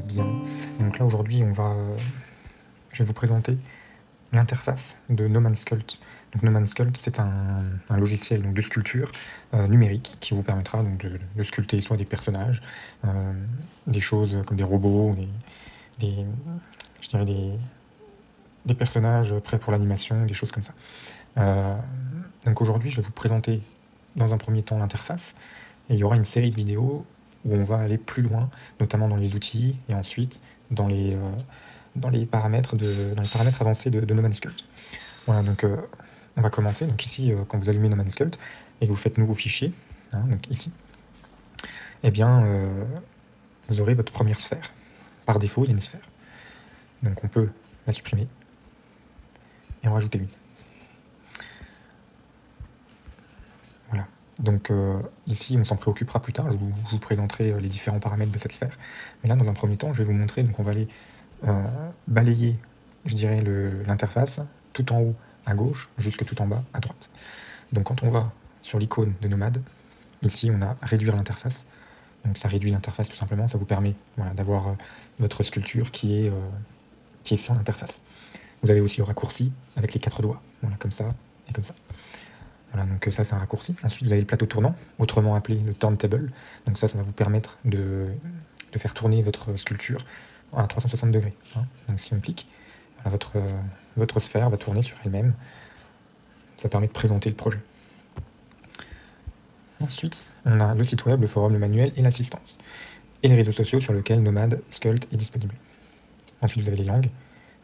bien. Donc là aujourd'hui je vais vous présenter l'interface de No Man's Cult. Donc No Man's Cult, c'est un logiciel donc, de sculpture numérique qui vous permettra donc, de sculpter soit des personnages, des choses comme des robots, je dirais des personnages prêts pour l'animation, des choses comme ça. Donc aujourd'hui, je vais vous présenter dans un premier temps l'interface, et il y aura une série de vidéos où on va aller plus loin, notamment dans les outils, et ensuite dans les paramètres avancés de No Man's Cult. Voilà, donc on va commencer. Donc ici, quand vous allumez No Man's Cult et que vous faites nouveau fichier, donc ici, eh bien, vous aurez votre première sphère. Par défaut, il y a une sphère. Donc on peut la supprimer et en rajouter une. Voilà. Donc ici, on s'en préoccupera plus tard. Je vous présenterai les différents paramètres de cette sphère. Mais là, dans un premier temps, je vais vous montrer. Donc on va aller balayer, je dirais, l'interface tout en haut à gauche jusque tout en bas à droite. Donc quand on va sur l'icône de Nomad, ici on a réduire l'interface. Donc ça réduit l'interface tout simplement, ça vous permet d'avoir votre sculpture qui est sans l'interface. Vous avez aussi le raccourci avec les 4 doigts, voilà, comme ça et comme ça. Voilà, donc ça c'est un raccourci. Ensuite vous avez le plateau tournant, autrement appelé le turntable. Donc ça va vous permettre de faire tourner votre sculpture à 360 degrés. Donc si on clique, votre sphère va tourner sur elle-même. Ça permet de présenter le projet. Ensuite, on a le site web, le forum, le manuel et l'assistance. Et les réseaux sociaux sur lesquels Nomad Cult est disponible. Ensuite, vous avez les langues.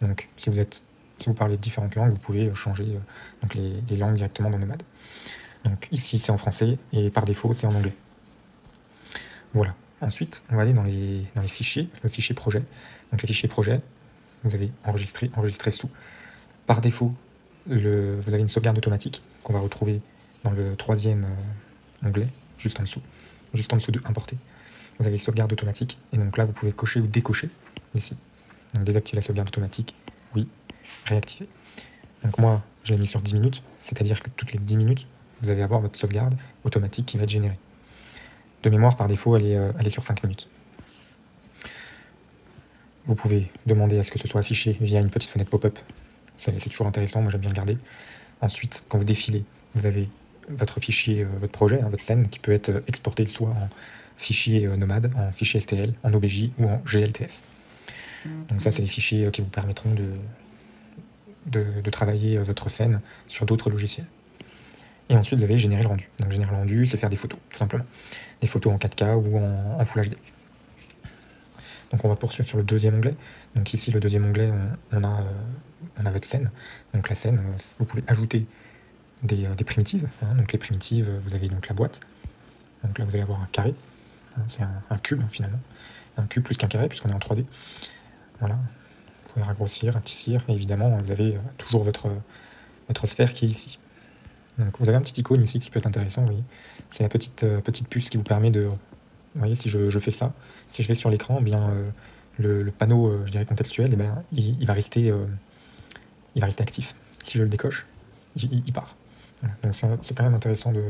Donc, si vous parlez différentes langues, vous pouvez changer donc les langues directement dans Nomad. Donc ici, c'est en français et par défaut, c'est en anglais. Voilà. Ensuite, on va aller dans les fichiers, le fichier projet. Donc, les fichiers projet, vous avez enregistrer sous. Par défaut, vous avez une sauvegarde automatique qu'on va retrouver dans le 3e onglet, juste en dessous de importer. Vous avez sauvegarde automatique, et donc là, vous pouvez cocher ou décocher, ici. Donc désactiver la sauvegarde automatique, oui, réactiver. Donc moi, je l'ai mis sur 10 minutes, c'est-à-dire que toutes les 10 minutes, vous allez avoir votre sauvegarde automatique qui va être générée. De mémoire, par défaut, elle est sur 5 minutes. Vous pouvez demander à ce que ce soit affiché via une petite fenêtre pop-up. C'est toujours intéressant, moi j'aime bien le garder. Ensuite, quand vous défilez, vous avez votre fichier, votre projet, votre scène, qui peut être exporté soit en fichier Nomad, en fichier STL, en OBJ ou en GLTF. Donc ça, c'est les fichiers qui vous permettront de travailler votre scène sur d'autres logiciels. Et ensuite, vous avez générer le rendu. Donc générer le rendu, c'est faire des photos, tout simplement. Des photos en 4K ou en Full HD. Donc on va poursuivre sur le 2e onglet. Donc ici, le 2e onglet, on a votre scène. Donc la scène, vous pouvez ajouter des primitives. Donc les primitives, vous avez donc la boîte. Donc là, vous allez avoir un carré. C'est un cube, finalement. Un cube plus qu'un carré, puisqu'on est en 3D. Voilà. Vous pouvez raccourcir, adoucir. Et évidemment, vous avez toujours votre sphère qui est ici. Donc vous avez un petit icône ici qui peut être intéressant, vous voyez. C'est la petite puce qui vous permet de... Vous voyez, si je fais ça, si je vais sur l'écran, eh bien le panneau, je dirais contextuel, eh bien, il va rester actif. Si je le décoche, il part. Voilà. Donc c'est quand même intéressant de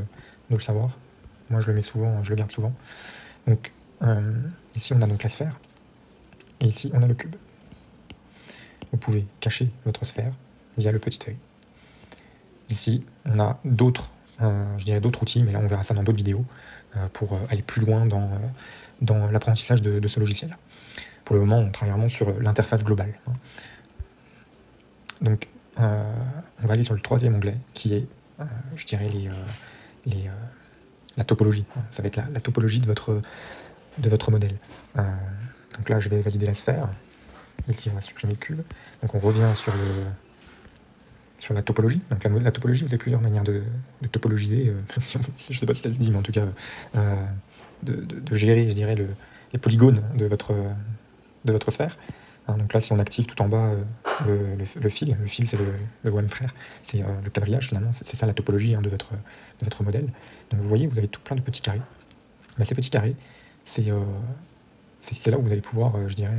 le savoir. Moi, je le mets souvent, je le garde souvent. Donc ici, on a donc la sphère, et ici, on a le cube. Vous pouvez cacher votre sphère via le petit œil. Ici, on a d'autres outils, mais là, on verra ça dans d'autres vidéos, pour aller plus loin dans l'apprentissage de ce logiciel. Pour le moment, on travaille vraiment sur l'interface globale. Donc, on va aller sur le 3e onglet, qui est, je dirais, la topologie. Ça va être la topologie de votre modèle. Donc là, je vais valider la sphère. Ici, on va supprimer le cube. Donc, on revient sur la topologie. Donc la topologie, vous avez plusieurs manières de topologiser. Je ne sais pas si ça se dit, mais en tout cas, de gérer, je dirais, les polygones de votre sphère. Donc là, si on active tout en bas le fil c'est le one frère, c'est le quadrillage finalement, c'est ça la topologie de votre modèle. Donc vous voyez, vous avez tout plein de petits carrés. Ben, ces petits carrés, c'est là où vous allez pouvoir, je dirais,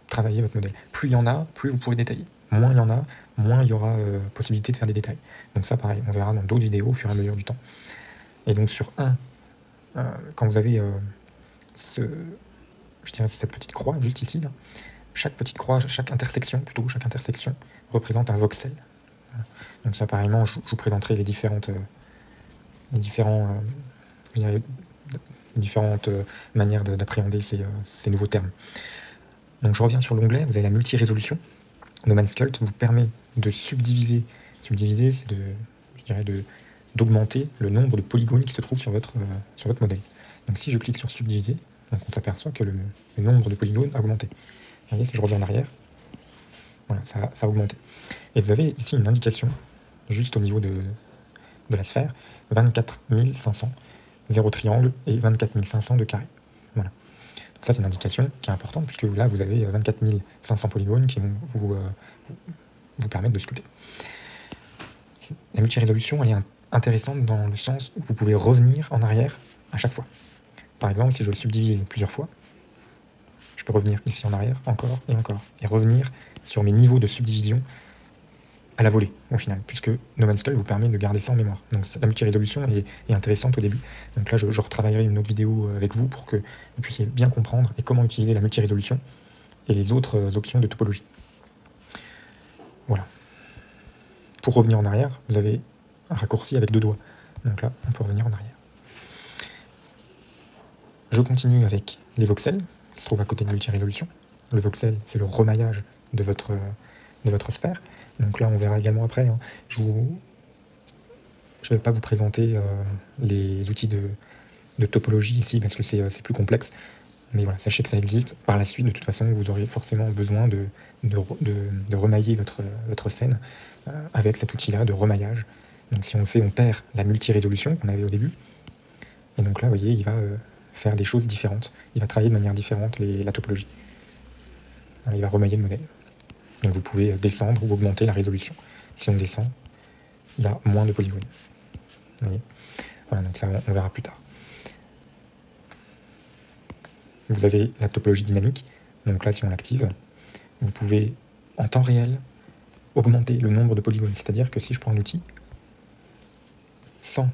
travailler votre modèle. Plus il y en a, plus vous pourrez détailler. Moins il y en a, moins il y aura possibilité de faire des détails. Donc ça, pareil, on verra dans d'autres vidéos au fur et à mesure du temps. Et donc sur quand vous avez je dirais c'est cette petite croix juste ici, là. Chaque petite croix, chaque intersection représente un voxel. Voilà. Donc ça, pareillement, je vous présenterai les différentes manières d'appréhender ces nouveaux termes. Donc je reviens sur l'onglet, vous avez la multi-résolution. No Man's Cult vous permet de subdiviser. Subdiviser, c'est d'augmenter le nombre de polygones qui se trouvent sur votre modèle. Donc si je clique sur subdiviser, donc on s'aperçoit que le nombre de polygones a augmenté. Vous voyez, si je reviens en arrière, voilà, ça a augmenté. Et vous avez ici une indication, juste au niveau de la sphère, 24 500, 0 triangle et 24 500 de carré. Voilà. Donc ça, c'est une indication qui est importante, puisque là, vous avez 24 500 polygones qui vont vous permettre de sculpter. La multi-résolution, elle est intéressante dans le sens où vous pouvez revenir en arrière à chaque fois. Par exemple, si je le subdivise plusieurs fois, je peux revenir ici en arrière, encore, et revenir sur mes niveaux de subdivision à la volée, au final, puisque No Man's Cult vous permet de garder ça en mémoire. Donc la multi-résolution est intéressante au début. Donc là, je retravaillerai une autre vidéo avec vous pour que vous puissiez bien comprendre et comment utiliser la multi-résolution et les autres options de topologie. Voilà. Pour revenir en arrière, vous avez un raccourci avec 2 doigts. Donc là, on peut revenir en arrière. Je continue avec les voxels, qui se trouvent à côté de la multi-résolution. Le voxel, c'est le remaillage de votre sphère. Donc là, on verra également après. Hein. Je ne vais pas vous présenter les outils de topologie ici, parce que c'est plus complexe. Mais voilà, sachez que ça existe. Par la suite, de toute façon, vous aurez forcément besoin de remailler votre scène avec cet outil-là de remaillage. Donc si on le fait, on perd la multi-résolution qu'on avait au début. Et donc là, vous voyez, il va faire des choses différentes. Il va travailler de manière différente la topologie. Alors, il va remailler le modèle. Donc vous pouvez descendre ou augmenter la résolution. Si on descend, il y a moins de polygones. Vous voyez ? Voilà, donc ça, on verra plus tard. Vous avez la topologie dynamique. Donc là, si on l'active, vous pouvez, en temps réel, augmenter le nombre de polygones. C'est-à-dire que si je prends un outil, sans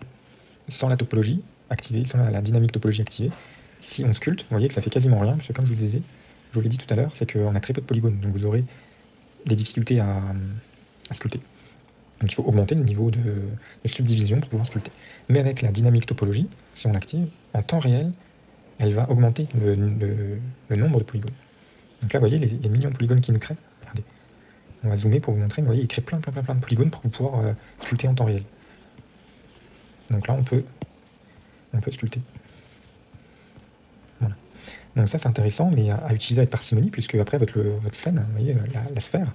la topologie activée, sans la dynamique topologie activée, si on sculpte, vous voyez que ça fait quasiment rien, parce que comme je vous l'ai dit tout à l'heure, c'est qu'on a très peu de polygones, donc vous aurez des difficultés à sculpter. Donc il faut augmenter le niveau de subdivision pour pouvoir sculpter. Mais avec la dynamique topologie, si on l'active, en temps réel, elle va augmenter le nombre de polygones. Donc là, vous voyez les millions de polygones qu'il nous crée. Regardez. On va zoomer pour vous montrer. Vous voyez, il crée plein de polygones pour pouvoir sculpter en temps réel. Donc là, on peut sculpter. Voilà. Donc ça, c'est intéressant, mais à utiliser avec parcimonie, puisque après, votre scène, vous voyez, la sphère,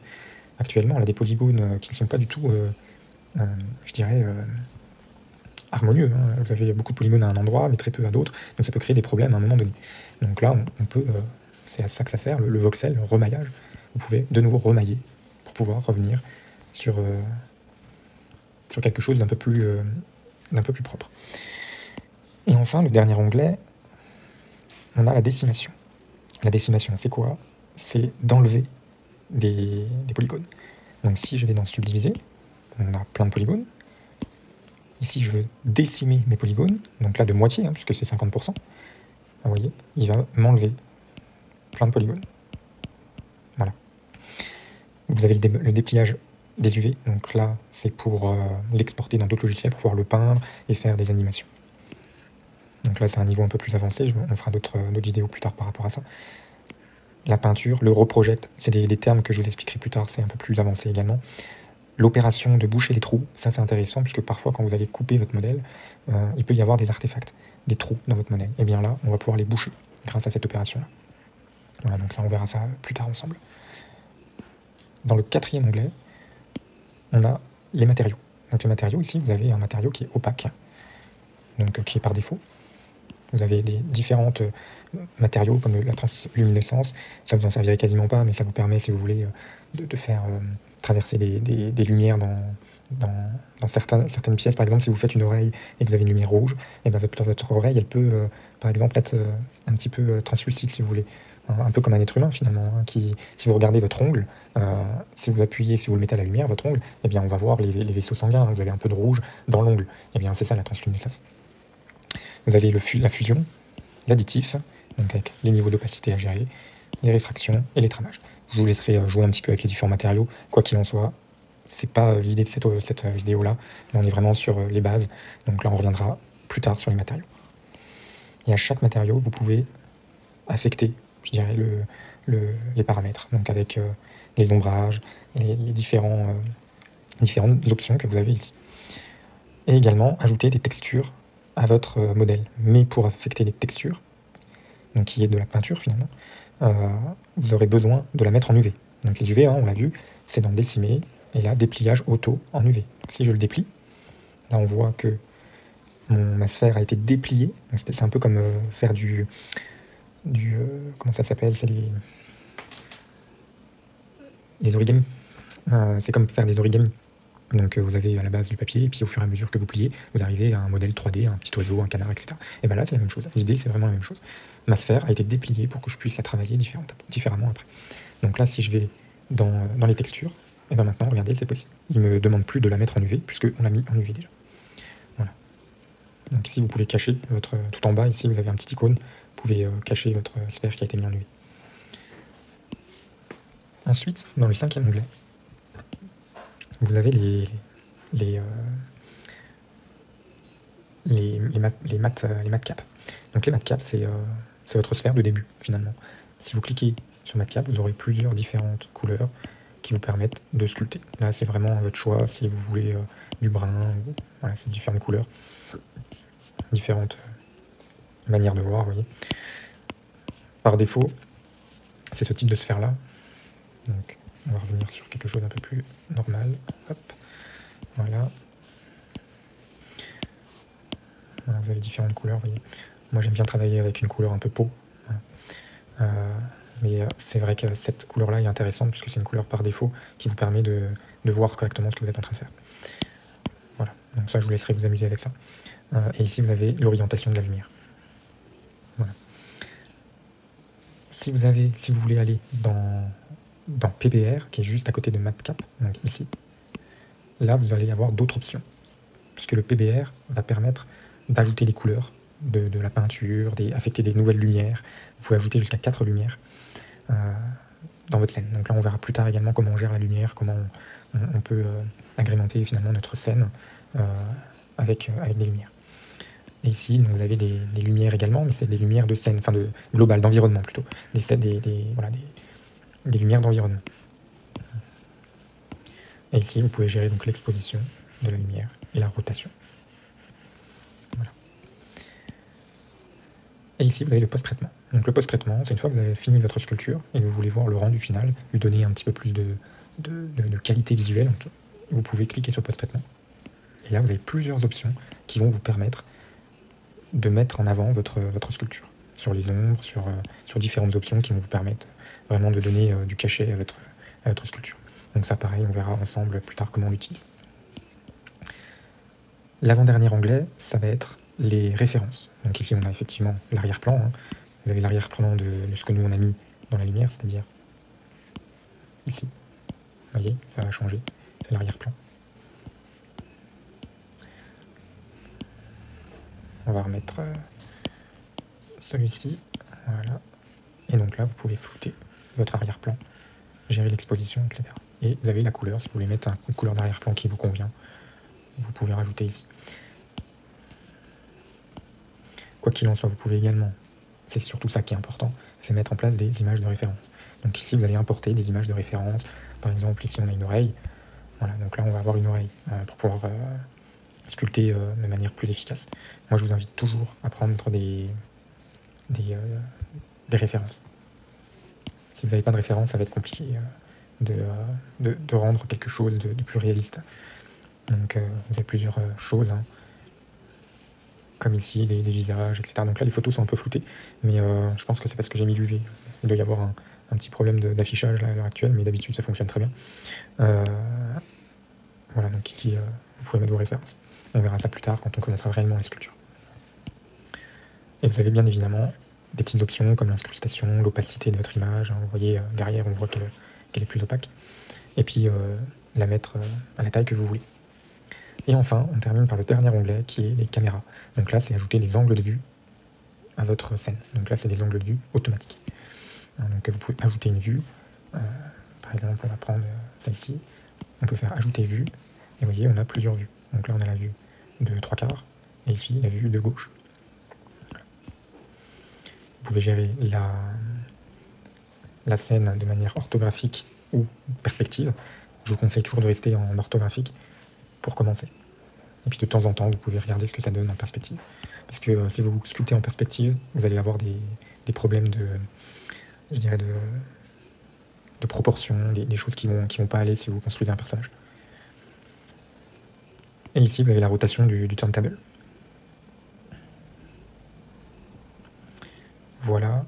actuellement, elle a des polygones qui ne sont pas du tout, je dirais, harmonieux. Hein. Vous avez beaucoup de polygones à un endroit, mais très peu à d'autres. Donc ça peut créer des problèmes à un moment donné. Donc là, on peut, c'est à ça que ça sert, le voxel, le remaillage. Vous pouvez de nouveau remailler pour pouvoir revenir sur quelque chose d'un peu plus propre. Et enfin, le dernier onglet, on a la décimation. La décimation, c'est quoi? C'est d'enlever des polygones. Donc si je vais dans subdiviser, on a plein de polygones. Ici, je veux décimer mes polygones, donc là de moitié, hein, puisque c'est 50%. Vous voyez, il va m'enlever plein de polygones. Voilà. Vous avez le dépliage des UV, donc là, c'est pour l'exporter dans d'autres logiciels, pour pouvoir le peindre et faire des animations. Donc là, c'est un niveau un peu plus avancé, on fera d'autres vidéos plus tard par rapport à ça. La peinture, le reproject, c'est des termes que je vous expliquerai plus tard, c'est un peu plus avancé également. L'opération de boucher les trous, ça c'est intéressant, puisque parfois quand vous allez couper votre modèle, il peut y avoir des artefacts, des trous dans votre modèle. Et bien là, on va pouvoir les boucher grâce à cette opération-là. Voilà, donc ça, on verra ça plus tard ensemble. Dans le 4e onglet, on a les matériaux. Donc les matériaux, ici, vous avez un matériau qui est opaque, donc qui est par défaut. Vous avez des différents matériaux comme la transluminescence, ça vous en servirez quasiment pas, mais ça vous permet, si vous voulez, de faire traverser des lumières dans certaines pièces. Par exemple, si vous faites une oreille et que vous avez une lumière rouge, et bien votre oreille, elle peut, par exemple, être un petit peu translucide, si vous voulez. Un peu comme un être humain, finalement, hein, qui, si vous regardez votre ongle, si vous appuyez, si vous le mettez à la lumière, votre ongle, eh bien, on va voir les vaisseaux sanguins, hein, vous avez un peu de rouge dans l'ongle. Eh bien, c'est ça la transluminescence. Vous avez la fusion, l'additif, donc avec les niveaux d'opacité à gérer, les réfractions et les tramages. Je vous laisserai jouer un petit peu avec les différents matériaux. Quoi qu'il en soit, c'est pas l'idée de cette vidéo-là. Là, on est vraiment sur les bases. Donc là, on reviendra plus tard sur les matériaux. Et à chaque matériau, vous pouvez affecter, je dirais, les paramètres. Donc avec les ombrages, les différentes options que vous avez ici. Et également, ajouter des textures à votre modèle. Mais pour affecter les textures, donc qui est de la peinture finalement, vous aurez besoin de la mettre en UV. Donc les UV, on l'a vu, c'est dans décimer, et là, dépliage auto en UV. Donc, si je le déplie, là on voit que ma sphère a été dépliée. C'est un peu comme faire du comment ça s'appelle, c'est les origamis. C'est comme faire des origamis. Donc vous avez à la base du papier, et puis au fur et à mesure que vous pliez, vous arrivez à un modèle 3D, un petit oiseau, un canard, etc. Et bien là, c'est la même chose. L'idée, c'est vraiment la même chose. Ma sphère a été dépliée pour que je puisse la travailler différemment après. Donc là, si je vais dans les textures, et bien maintenant, regardez, c'est possible. Il ne me demande plus de la mettre en UV, puisqu'on l'a mis en UV déjà. Voilà. Donc ici, vous pouvez cacher tout en bas, ici, vous avez un petit icône. Vous pouvez cacher votre sphère qui a été mise en UV. Ensuite, dans le 5e onglet, vous avez les matte cap. Donc les matte cap, c'est votre sphère de début finalement. Si vous cliquez sur matte cap, vous aurez plusieurs différentes couleurs qui vous permettent de sculpter. Là, c'est vraiment votre choix. Si vous voulez du brun, voilà, c'est différentes couleurs, différentes manières de voir. Vous voyez. Par défaut, c'est ce type de sphère là. Donc, on va revenir sur quelque chose d'un peu plus normal. Hop, voilà. Voilà, vous avez différentes couleurs, vous voyez. Moi, j'aime bien travailler avec une couleur un peu peau. Voilà. Mais c'est vrai que cette couleur-là est intéressante puisque c'est une couleur par défaut qui vous permet de voir correctement ce que vous êtes en train de faire. Voilà, donc ça, je vous laisserai vous amuser avec ça. Et ici, vous avez l'orientation de la lumière. Voilà. Si vous voulez aller dans PBR, qui est juste à côté de MapCap, donc ici, là, vous allez avoir d'autres options. Puisque le PBR va permettre d'ajouter des couleurs, de la peinture, affecter des nouvelles lumières. Vous pouvez ajouter jusqu'à 4 lumières dans votre scène. Donc là, on verra plus tard également comment on gère la lumière, comment on peut agrémenter finalement notre scène avec des lumières. Et ici, donc, vous avez des lumières également, mais c'est des lumières de scène, enfin de global, d'environnement plutôt. Des lumières d'environnement. Et ici, vous pouvez gérer donc l'exposition de la lumière et la rotation. Voilà. Et ici, vous avez le post-traitement. Donc le post-traitement, c'est une fois que vous avez fini votre sculpture et que vous voulez voir le rendu final, lui donner un petit peu plus de qualité visuelle, donc, vous pouvez cliquer sur post-traitement. Et là, vous avez plusieurs options qui vont vous permettre de mettre en avant votre sculpture. Sur les ombres, sur différentes options qui vont vous permettre vraiment de donner du cachet à votre sculpture. Donc ça, pareil, on verra ensemble plus tard comment on l'utilise. L'avant-dernier onglet, ça va être les références. Donc ici, on a effectivement l'arrière-plan. Hein. Vous avez l'arrière-plan de ce que nous, on a mis dans la lumière, c'est-à-dire ici. Vous voyez, ça va changer. C'est l'arrière-plan. On va remettre celui-ci. Voilà. Et donc là, vous pouvez flouter votre arrière-plan, gérer l'exposition, etc. Et vous avez la couleur, si vous voulez mettre une couleur d'arrière-plan qui vous convient, vous pouvez rajouter ici. Quoi qu'il en soit, vous pouvez également, c'est surtout ça qui est important, c'est mettre en place des images de référence. Donc ici, vous allez importer des images de référence. Par exemple, ici, on a une oreille. Voilà, donc là, on va avoir une oreille pour pouvoir sculpter de manière plus efficace. Moi, je vous invite toujours à prendre des références. Si vous n'avez pas de référence, ça va être compliqué de rendre quelque chose de plus réaliste. Donc, vous avez plusieurs choses, hein, comme ici, des visages, etc. Donc là, les photos sont un peu floutées, mais je pense que c'est parce que j'ai mis l'UV. Il doit y avoir un petit problème d'affichage à l'heure actuelle, mais d'habitude, ça fonctionne très bien. Voilà, donc ici, vous pouvez mettre vos références. On verra ça plus tard quand on connaîtra réellement les sculptures. Et vous avez bien évidemment des petites options comme l'incrustation, l'opacité de votre image. Hein, vous voyez, derrière, on voit qu'elle est plus opaque. Et puis, la mettre à la taille que vous voulez. Et enfin, on termine par le dernier onglet qui est les caméras. Donc là, c'est ajouter des angles de vue à votre scène. Donc là, c'est des angles de vue automatiques. Donc vous pouvez ajouter une vue. Par exemple, on va prendre celle-ci. On peut faire ajouter vue. Et vous voyez, on a plusieurs vues. Donc là, on a la vue de 3/4. Et ici, la vue de gauche. Vous pouvez gérer la scène de manière orthographique ou perspective. Je vous conseille toujours de rester en orthographique pour commencer. Et puis de temps en temps, vous pouvez regarder ce que ça donne en perspective. Parce que si vous sculptez en perspective, vous allez avoir des problèmes de proportion, des choses qui vont pas aller si vous construisez un personnage. Et ici, vous avez la rotation du turntable. Voilà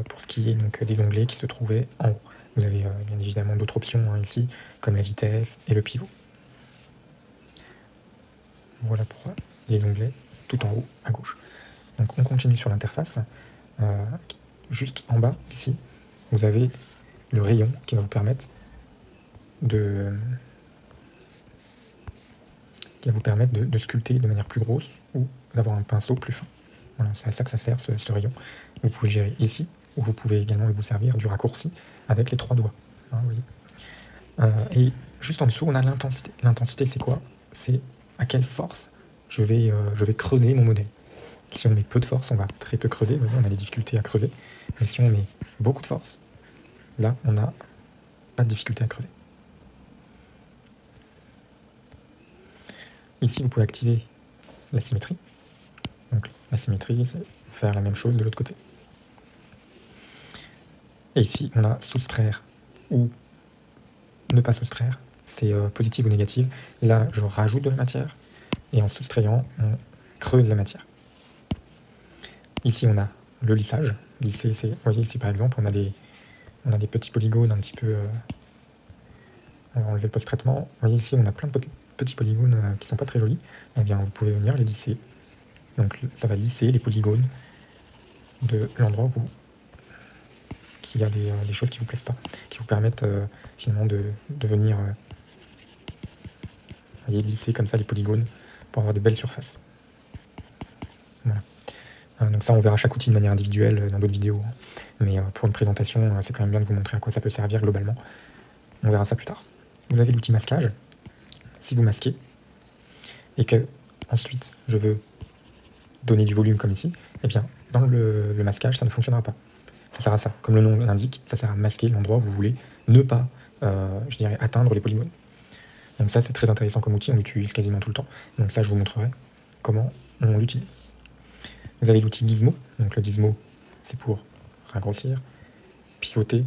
pour ce qui est donc, des onglets qui se trouvaient en haut. Vous avez bien évidemment d'autres options ici, comme la vitesse et le pivot. Voilà pour les onglets tout en haut à gauche. Donc on continue sur l'interface. Juste en bas, ici, vous avez le rayon qui va vous permettre de sculpter de manière plus grosse ou d'avoir un pinceau plus fin. Voilà, c'est à ça que ça sert ce rayon. Vous pouvez le gérer ici, ou vous pouvez également vous servir du raccourci avec les 3 doigts. Hein, vous voyez. Et juste en dessous, on a l'intensité. L'intensité, c'est quoi? C'est à quelle force je vais creuser mon modèle. Si on met peu de force, on va très peu creuser. Vous voyez, on a des difficultés à creuser. Mais si on met beaucoup de force, là, on n'a pas de difficulté à creuser. Ici, vous pouvez activer la symétrie. Donc la symétrie, c'est faire la même chose de l'autre côté. Et ici, on a soustraire ou ne pas soustraire. C'est positif ou négatif. Là, je rajoute de la matière. Et en soustrayant, on creuse la matière. Ici, on a le lissage. Lisser, c'est, vous voyez ici, par exemple, on a des petits polygones un petit peu... on va enlever le post-traitement. Vous voyez ici, on a plein de petits polygones qui sont pas très jolis. Eh bien, vous pouvez venir les lisser. Donc, ça va lisser les polygones de l'endroit où il y a des choses qui vous plaisent pas, qui vous permettent finalement de venir voyez, lisser comme ça les polygones pour avoir de belles surfaces. Voilà. Donc ça, on verra chaque outil de manière individuelle dans d'autres vidéos. Mais pour une présentation, c'est quand même bien de vous montrer à quoi ça peut servir globalement. On verra ça plus tard. Vous avez l'outil masquage. Si vous masquez, et que ensuite je veux donner du volume comme ici, eh bien dans le masquage, ça ne fonctionnera pas. Ça sert à ça. Comme le nom l'indique, ça sert à masquer l'endroit où vous voulez ne pas, je dirais, atteindre les polygones. Donc ça, c'est très intéressant comme outil, on l'utilise quasiment tout le temps. Donc ça, je vous montrerai comment on l'utilise. Vous avez l'outil Gizmo. Donc le Gizmo, c'est pour raccourcir, pivoter,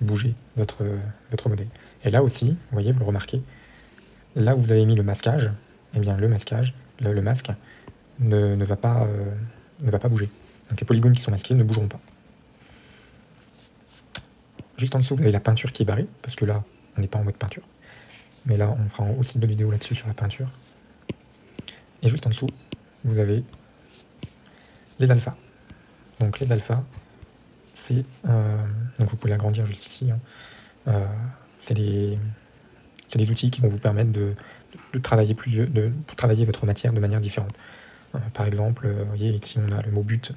bouger votre modèle. Et là aussi, vous voyez, vous le remarquez, là où vous avez mis le masquage, eh bien le masquage, le masque ne va pas bouger. Donc les polygones qui sont masqués ne bougeront pas. Juste en dessous, vous avez la peinture qui est barrée, parce que là, on n'est pas en mode peinture. Mais là, on fera aussi d'autres vidéos là-dessus sur la peinture. Et juste en dessous, vous avez les alphas. Donc les alphas, c'est... donc vous pouvez l'agrandir juste ici. Hein. C'est des outils qui vont vous permettre de travailler pour travailler votre matière de manière différente. Par exemple, vous voyez, ici on a le mot but.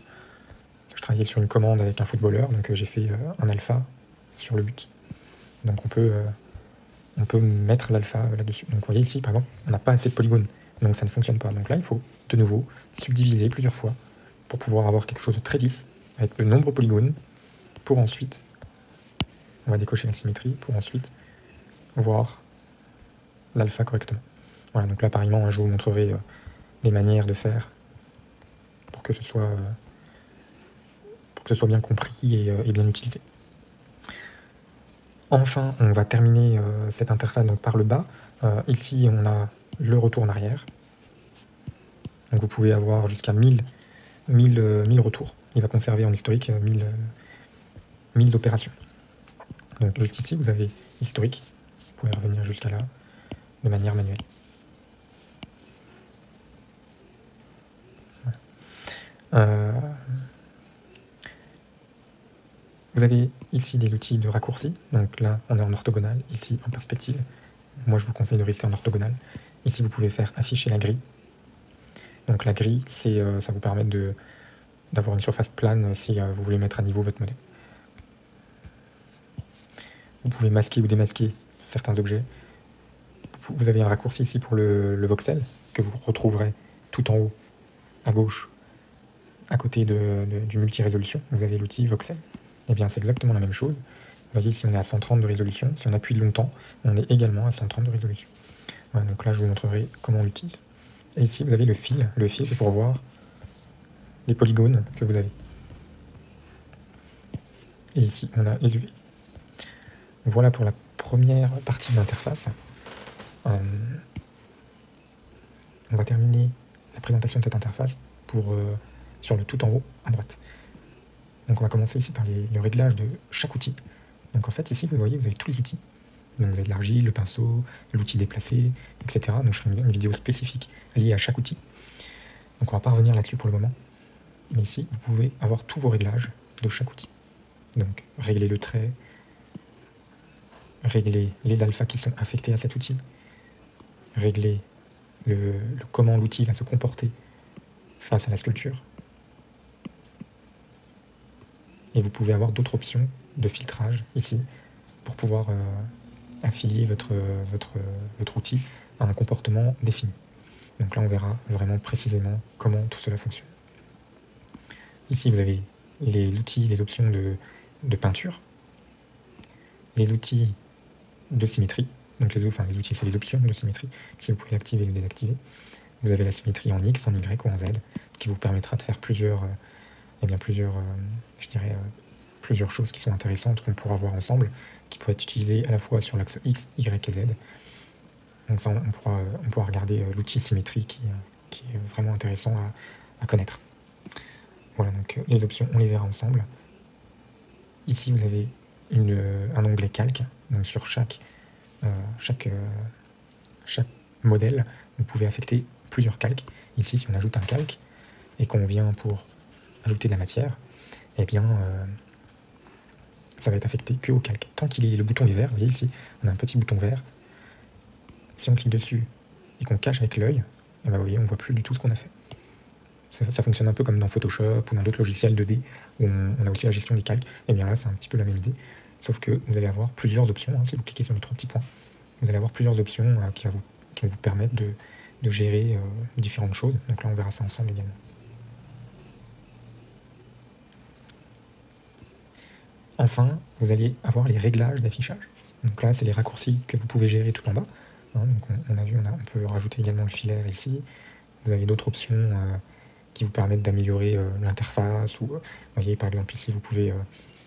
Je travaillais sur une commande avec un footballeur, donc j'ai fait un alpha sur le but. Donc on peut mettre l'alpha là-dessus. Donc vous voyez ici, par exemple, on n'a pas assez de polygones, donc ça ne fonctionne pas. Donc là, il faut de nouveau subdiviser plusieurs fois pour pouvoir avoir quelque chose de très lisse, avec le nombre de polygones, pour ensuite, on va décocher la symétrie, pour ensuite voir l'alpha correctement. Voilà, donc là, pareillement, je vous montrerai des manières de faire pour que ce soit bien compris et bien utilisé. Enfin, on va terminer cette interface donc, par le bas. Ici, on a le retour en arrière. Donc vous pouvez avoir jusqu'à 1000 retours. Il va conserver en historique 1000 opérations. Donc juste ici, vous avez historique. Vous pouvez revenir jusqu'à là de manière manuelle. Voilà. Vous avez ici des outils de raccourci. Donc là, on est en orthogonale. Ici, en perspective. Moi, je vous conseille de rester en orthogonale. Ici, vous pouvez faire afficher la grille. Donc la grille, ça vous permet d'avoir une surface plane si vous voulez mettre à niveau votre modèle. Vous pouvez masquer ou démasquer certains objets. Vous avez un raccourci ici pour le voxel, que vous retrouverez tout en haut, à gauche, à côté du multi-résolution. Vous avez l'outil voxel. Et bien c'est exactement la même chose. Vous voyez, ici on est à 130 de résolution. Si on appuie longtemps, on est également à 130 de résolution. Voilà, donc là je vous montrerai comment on l'utilise. Et ici vous avez le fil. Le fil, c'est pour voir les polygones que vous avez. Et ici on a les UV. Voilà pour la première partie de l'interface. On va terminer la présentation de cette interface sur le tout en haut à droite. Donc on va commencer ici par le réglage de chaque outil. Donc en fait ici vous voyez, vous avez tous les outils. Donc vous avez l'argile, le pinceau, l'outil déplacé, etc. Donc je ferai une vidéo spécifique liée à chaque outil. Donc on va pas revenir là-dessus pour le moment. Mais ici vous pouvez avoir tous vos réglages de chaque outil. Donc régler le trait, régler les alphas qui sont affectés à cet outil, régler comment l'outil va se comporter face à la sculpture. Et vous pouvez avoir d'autres options de filtrage ici pour pouvoir affilier votre outil à un comportement défini. Donc là on verra vraiment précisément comment tout cela fonctionne. Ici vous avez les outils, les options de peinture, les outils de symétrie. Donc les outils, c'est les options de symétrie, si vous pouvez l'activer ou le désactiver. Vous avez la symétrie en X, en Y ou en Z, qui vous permettra de faire plusieurs choses qui sont intéressantes qu'on pourra voir ensemble, qui pourraient être utilisées à la fois sur l'axe X, Y et Z. Donc ça, on pourra regarder l'outil symétrie qui est vraiment intéressant à connaître. Voilà, donc les options, on les verra ensemble. Ici, vous avez un onglet calque, donc sur chaque modèle, vous pouvez affecter plusieurs calques. Ici, si on ajoute un calque et qu'on vient pour ajouter de la matière, eh bien, ça va être affecté que au calque. Tant qu'il est le bouton est vert, vous voyez ici, on a un petit bouton vert. Si on clique dessus et qu'on cache avec l'œil, eh bien, vous voyez, on ne voit plus du tout ce qu'on a fait. Ça fonctionne un peu comme dans Photoshop ou dans d'autres logiciels 2D où on a aussi la gestion des calques. Et bien là, c'est un petit peu la même idée. Sauf que vous allez avoir plusieurs options. Si vous cliquez sur les 3 petits points, vous allez avoir plusieurs options qui vont vous permettre de gérer différentes choses. Donc là, on verra ça ensemble également. Enfin, vous allez avoir les réglages d'affichage. Donc là, c'est les raccourcis que vous pouvez gérer tout en bas. Donc on a vu, on peut rajouter également le filaire ici. Vous avez d'autres options qui vous permettent d'améliorer l'interface. Vous voyez, par exemple, ici, vous pouvez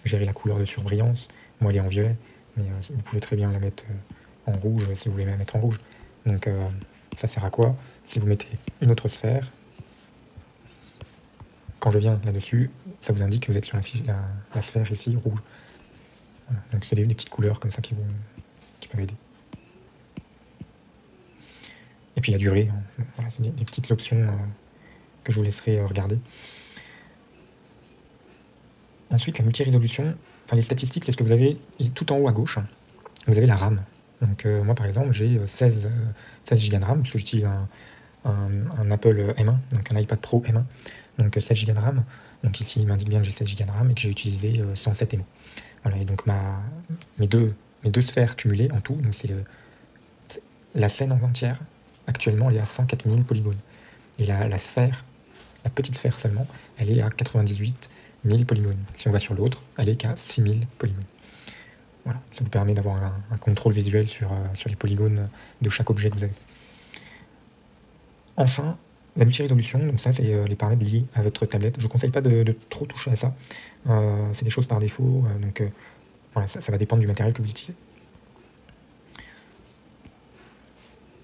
gérer la couleur de surbrillance. Moi, elle est en violet, mais vous pouvez très bien la mettre en rouge si vous voulez la mettre en rouge. Donc ça sert à quoi? Si vous mettez une autre sphère, quand je viens là-dessus, ça vous indique que vous êtes sur la sphère ici, rouge. Voilà. Donc c'est des petites couleurs comme ça qui peuvent aider. Et puis la durée, voilà, c'est des petites options que je vous laisserai regarder. Ensuite, la multi-résolution, les statistiques, c'est ce que vous avez tout en haut à gauche. Vous avez la RAM. Donc moi par exemple, j'ai 16 Go de RAM, puisque j'utilise un Apple M1, donc un iPad Pro M1, donc 7 Go de RAM. Donc ici, il m'indique bien que j'ai 7 Go de RAM et que j'ai utilisé 107 MO. Voilà, et donc mes deux sphères cumulées en tout, donc c'est la scène en entière, actuellement, elle est à 104 000 polygones. Et la sphère, la petite sphère seulement, elle est à 98 000 polygones. Si on va sur l'autre, elle est qu'à 6 000 polygones. Voilà, ça vous permet d'avoir un contrôle visuel sur les polygones de chaque objet que vous avez. Enfin, la multi-résolution, donc ça c'est les paramètres liés à votre tablette. Je ne vous conseille pas de trop toucher à ça. C'est des choses par défaut, donc voilà, ça va dépendre du matériel que vous utilisez.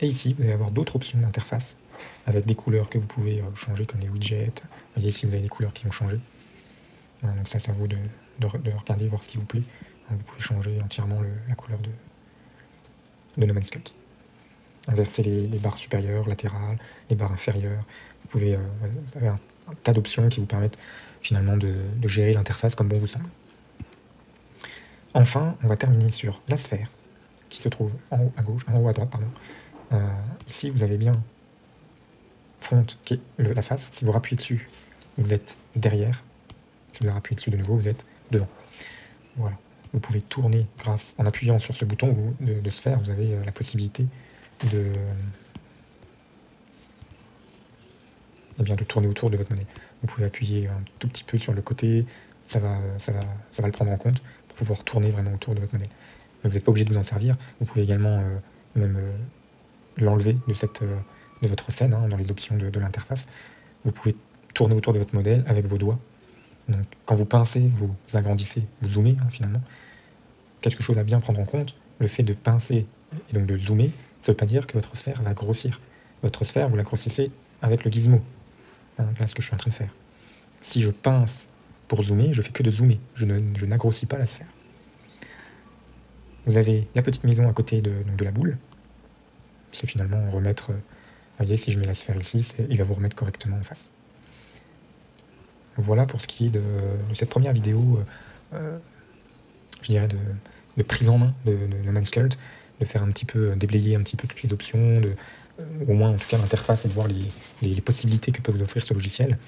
Et ici, vous allez avoir d'autres options d'interface avec des couleurs que vous pouvez changer comme les widgets. Vous voyez ici, vous avez des couleurs qui vont changer. Voilà, donc ça, c'est à vous de regarder, voir ce qui vous plaît. Vous pouvez changer entièrement la couleur de No Man's Sculpt. Inverser les barres supérieures, latérales, les barres inférieures. Vous avez un tas d'options qui vous permettent finalement de gérer l'interface comme bon vous semble. Enfin, on va terminer sur la sphère qui se trouve en haut à gauche, en haut à droite, pardon. Ici, vous avez bien front, qui est la face. Si vous rappuyez dessus, vous êtes derrière. Si vous rappuyez dessus de nouveau, vous êtes devant. Voilà. Vous pouvez tourner en appuyant sur ce bouton de sphère, vous avez la possibilité de tourner autour de votre monnaie. Vous pouvez appuyer un tout petit peu sur le côté, ça va le prendre en compte pour pouvoir tourner vraiment autour de votre monnaie. Mais vous n'êtes pas obligé de vous en servir. Vous pouvez également l'enlever de votre scène, dans les options de l'interface. Vous pouvez tourner autour de votre modèle avec vos doigts. Donc, quand vous pincez, vous agrandissez, vous zoomez finalement. Quelque chose à bien prendre en compte, le fait de pincer et donc de zoomer, ça ne veut pas dire que votre sphère va grossir. Votre sphère, vous la grossissez avec le gizmo. Donc là, ce que je suis en train de faire. Si je pince pour zoomer, je fais que de zoomer. Je n'agrossis pas la sphère. Vous avez la petite maison à côté de la boule. C'est finalement remettre... Vous voyez, si je mets la sphère ici, il va vous remettre correctement en face. Voilà pour ce qui est de cette première vidéo, je dirais, de prise en main de No Man's Cult, de faire un petit peu, déblayer un petit peu toutes les options, au moins en tout cas l'interface et de voir les possibilités que peut vous offrir ce logiciel.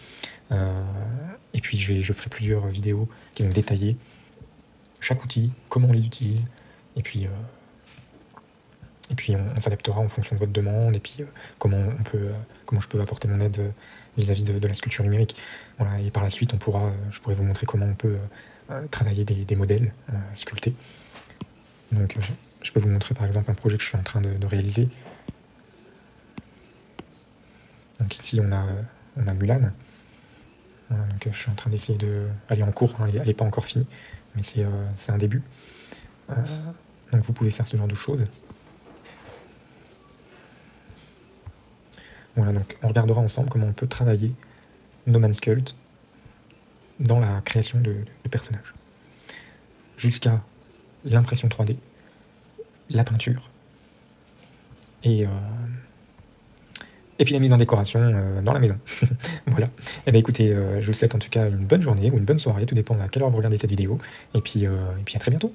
Et puis je ferai plusieurs vidéos qui vont détailler chaque outil, comment on les utilise, et puis on s'adaptera en fonction de votre demande, et puis comment je peux apporter mon aide vis-à-vis de la sculpture numérique. Voilà, et par la suite, je pourrais vous montrer comment on peut travailler des modèles sculptés. Donc je peux vous montrer par exemple un projet que je suis en train de réaliser. Donc ici on a Mulan. Voilà, donc je suis en train d'essayer d'aller en cours, elle n'est pas encore finie, mais c'est un début. Donc vous pouvez faire ce genre de choses. Voilà, donc on regardera ensemble comment on peut travailler No Man's Cult dans la création de personnages. Jusqu'à l'impression 3D, la peinture, et puis la mise en décoration dans la maison. Voilà. Et bien écoutez, je vous souhaite en tout cas une bonne journée ou une bonne soirée, tout dépend à quelle heure vous regardez cette vidéo. Et puis à très bientôt.